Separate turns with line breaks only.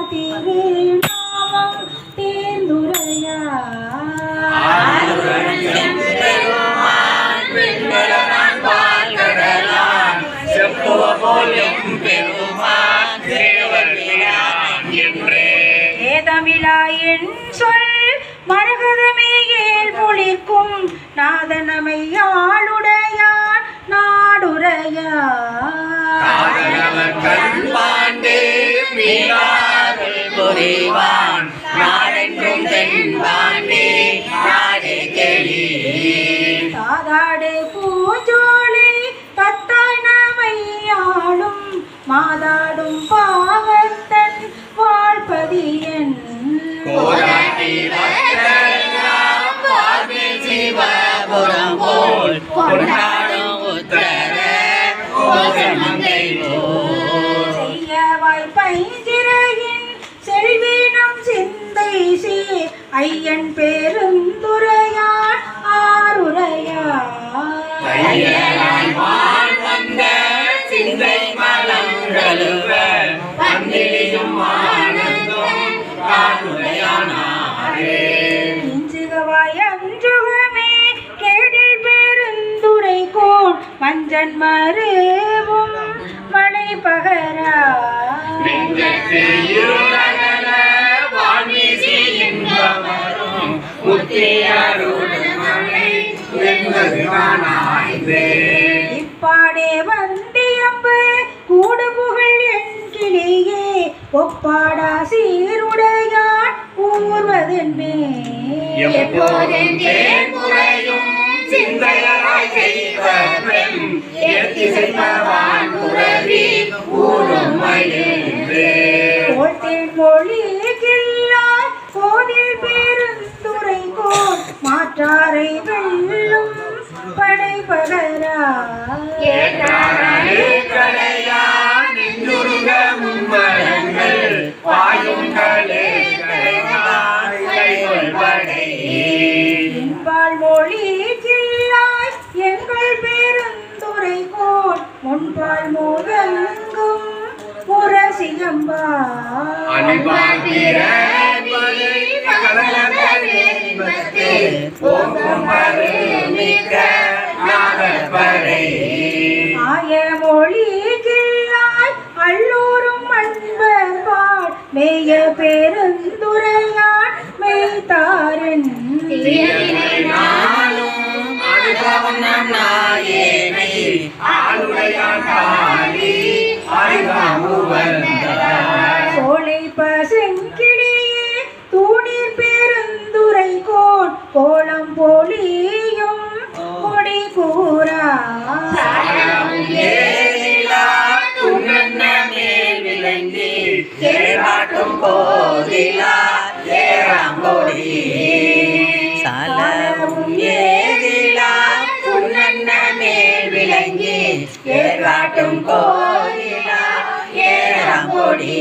திருநாமம் தேர்ந்துரையார் ஏதமிழாயின் சொல் மரகதமே ஏழ் மொழிக்கும் நாதனமையாளுடையான் நாடுரையார் தாதாடு பூஜோலை தத்தாய் நமையாளும் மாதாடும் பாகத்தன் வாழ்பதியன் செய்யவாய் பைஞ்சிறையின் செல்வீனம் சிந்தை சீர் ஐயன் பெருந்துரையான் ஆருரையார் இஞ்சுகவாய் அஞ்சுகமே கேடில் பெருந்துரை கோன் மஞ்சன் மருவும் மழை பகரா இப்பாடே வந்தியம்பு கூடு புகழ் என்கிளியே ஒப்பாடா சீருடையான் ஊர்வதென்னே மொழி கில்லாய் கோதில் பெருந்துரை கோன் மாற்றாரை வெல்லும் படை பகரா மொழி கில்லாய் எங்கள் பெருந்துரை கோன் முன்பால் முழங்கும் முரசியம்பா ஆய மொழி கில்லாய் அல்லூரும் அன்பர்பால் மேய பெருந்துரையான் மெய்தாரன் கோளை பசங்கிளியே தூணீர் பெருந்துரை கோன் கோலம் போலியும் கொடி கூறா
ஏறாட்டும் கோயிலா ஏறாங்கொடி